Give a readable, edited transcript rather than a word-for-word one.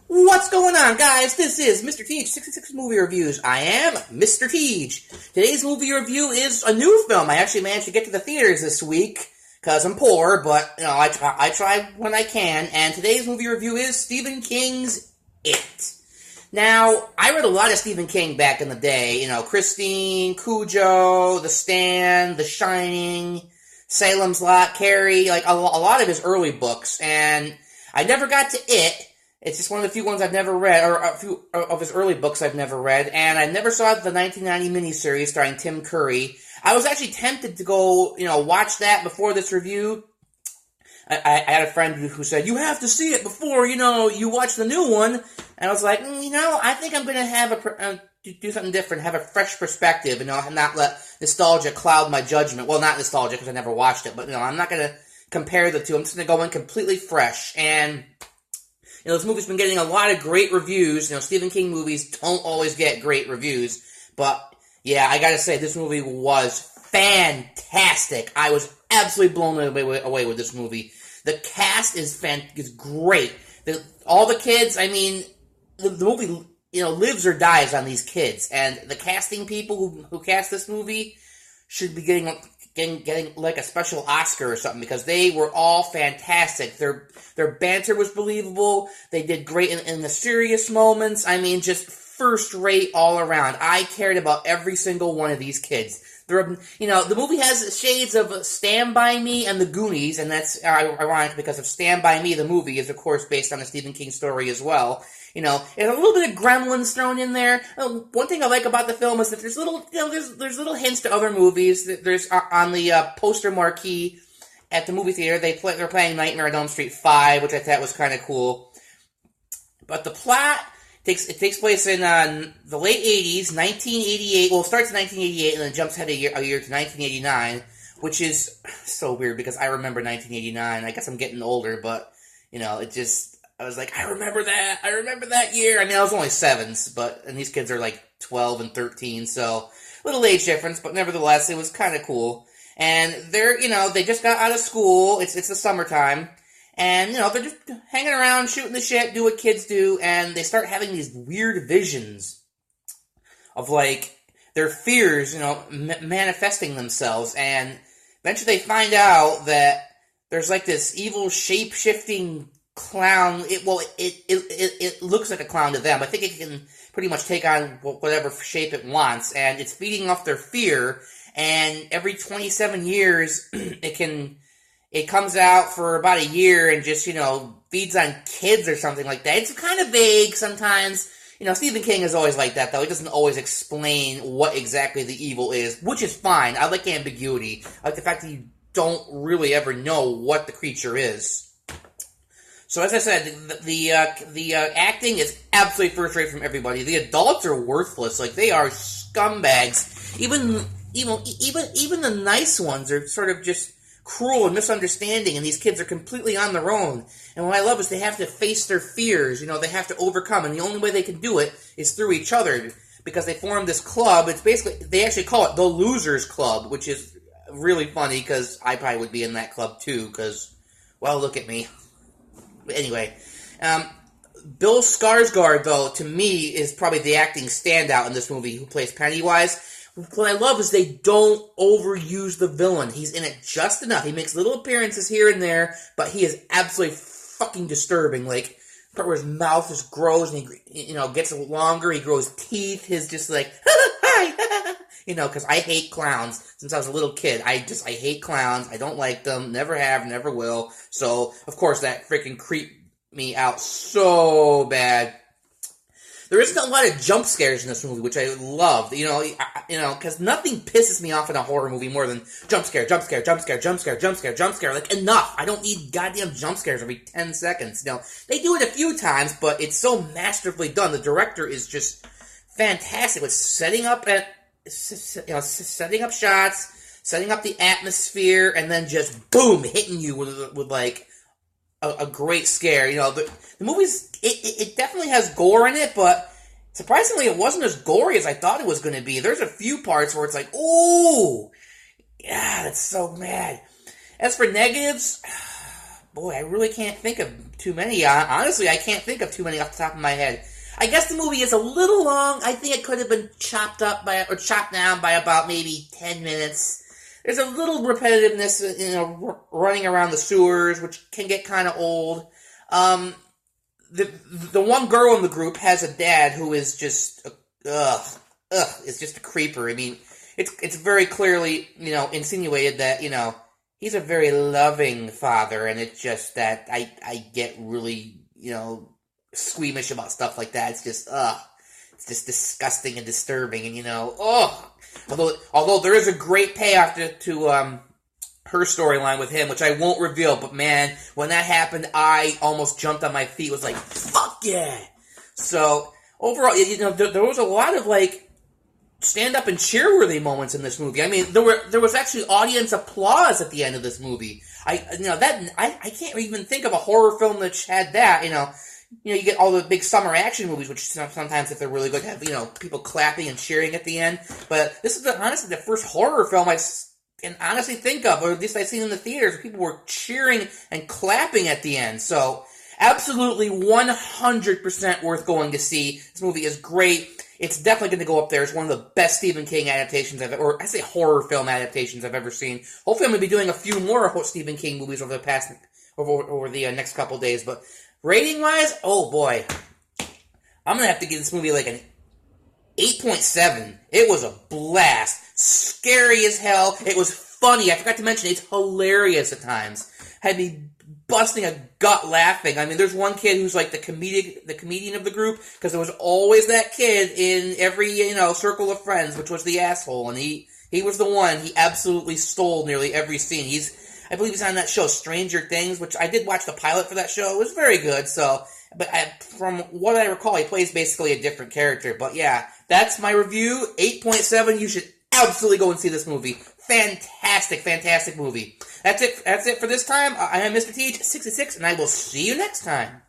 What's going on, guys? This is Mr. Teach, 66 Movie Reviews. I am Mr. Teach. Today's movie review is a new film. I actually managed to get to the theaters this week, because I'm poor, but, I try when I can, and today's movie review is Stephen King's It. Now, I read a lot of Stephen King back in the day, Christine, Cujo, The Stand, The Shining, Salem's Lot, Carrie, like a lot of his early books, and I never got to It. It's just one of the few ones I've never read, or a few of his early books I've never read, and I never saw the 1990 miniseries starring Tim Curry. I was actually tempted to go, watch that before this review. I had a friend who said, you have to see it before, you watch the new one. And I was like, I think I'm going to have do something different, have a fresh perspective, and not let nostalgia cloud my judgment. Well, not nostalgia, because I never watched it, but, I'm not going to compare the two. I'm just going to go in completely fresh. And this movie's been getting a lot of great reviews. Stephen King movies don't always get great reviews. But, yeah, I gotta say, this movie was fantastic. I was absolutely blown away with this movie. The cast is great. All the kids, the movie, lives or dies on these kids. And the casting people who cast this movie should be getting like a special Oscar or something, because they were all fantastic. Their banter was believable. They did great in the serious moments. Just first rate all around. I cared about every single one of these kids. The movie has shades of Stand By Me and The Goonies, and that's ironic because of Stand By Me, the movie, is of course based on a Stephen King story as well. And a little bit of Gremlins thrown in there. One thing I like about the film is that there's there's little hints to other movies. There's on the poster marquee at the movie theater. They're playing Nightmare on Elm Street 5, which I thought was kind of cool. But the plot takes place in the late 80s, 1988. Well, it starts in 1988 and then jumps ahead a year to 1989, which is so weird because I remember 1989. I guess I'm getting older, but I was like, I remember that year. I was only 7s, and these kids are like 12 and 13, so little age difference, but nevertheless, it was kind of cool. And they just got out of school. It's the summertime, and they're just hanging around, shooting the shit, do what kids do, and they start having these weird visions of like their fears, manifesting themselves, and eventually they find out that there's like this evil shape-shifting clown. It looks like a clown to them. I think it can pretty much take on whatever shape it wants, and it's feeding off their fear. And every 27 years, it comes out for about a year and just feeds on kids or something like that. It's kind of vague sometimes. Stephen King is always like that, though. He doesn't always explain what exactly the evil is, which is fine. I like ambiguity. I like the fact that you don't really ever know what the creature is. So as I said, the acting is absolutely first rate from everybody. The adults are worthless, like they are scumbags. Even the nice ones are sort of just cruel and misunderstanding, and these kids are completely on their own. And what I love is they have to face their fears. They have to overcome, and the only way they can do it is through each other, because they form this club. It's basically, they actually call it the Losers Club, which is really funny because I probably would be in that club too. Because, well, look at me. Anyway, Bill Skarsgård, though, to me, is probably the acting standout in this movie, who plays Pennywise. What I love is they don't overuse the villain. He's in it just enough. He makes little appearances here and there, but he is absolutely fucking disturbing. Like, the part where his mouth just grows and he, gets longer, he grows teeth, his just like, hi, because I hate clowns since I was a little kid. I hate clowns. I don't like them. Never have, never will. So, of course, that freaking creeped me out so bad. There isn't a lot of jump scares in this movie, which I loved. Because nothing pisses me off in a horror movie more than jump scare, jump scare, jump scare, jump scare, jump scare, jump scare. Like, enough. I don't need goddamn jump scares every 10 seconds. They do it a few times, but it's so masterfully done. The director is just fantastic with setting up shots, setting up the atmosphere, and then just boom, hitting you with like a great scare. The movie's it definitely has gore in it, but surprisingly, it wasn't as gory as I thought it was going to be. There's a few parts where it's like, ooh, yeah, that's so mad. As for negatives, boy, I really can't think of too many. Honestly, I can't think of too many off the top of my head. I guess the movie is a little long. I think it could have been chopped down by about maybe 10 minutes. There's a little repetitiveness, running around the sewers, which can get kind of old. The one girl in the group has a dad who is just is just a creeper. I mean, it's very clearly insinuated that he's a very loving father, and it's just that I get really squeamish about stuff like that. It's just disgusting and disturbing, and although there is a great payoff to her storyline with him, which I won't reveal, but man, when that happened, I almost jumped on my feet. Was like, fuck yeah! So overall, there was a lot of stand up and cheer-worthy moments in this movie. I mean, there was actually audience applause at the end of this movie. I can't even think of a horror film that had that. You get all the big summer action movies, which sometimes, if they're really good, have people clapping and cheering at the end. But this is honestly the first horror film I can honestly think of, or at least I've seen in the theaters, where people were cheering and clapping at the end. So, absolutely 100% worth going to see. This movie is great. It's definitely going to go up there as one of the best Stephen King adaptations horror film adaptations I've ever seen. Hopefully, I'm going to be doing a few more Stephen King movies over the next couple days. But rating wise, oh boy, I'm going to have to give this movie an 8.7. It was a blast. Scary as hell. It was funny. I forgot to mention, it's hilarious at times. Had me busting a gut laughing. I mean, there's one kid who's the comedian of the group, because there was always that kid in every, circle of friends, which was the asshole, and he was the one. He absolutely stole nearly every scene. I believe he's on that show, Stranger Things, which I did watch the pilot for that show. It was very good, but from what I recall, he plays basically a different character. But yeah, that's my review. 8.7. You should absolutely go and see this movie. Fantastic, fantastic movie. That's it for this time. I am Mr. Teach 66, and I will see you next time.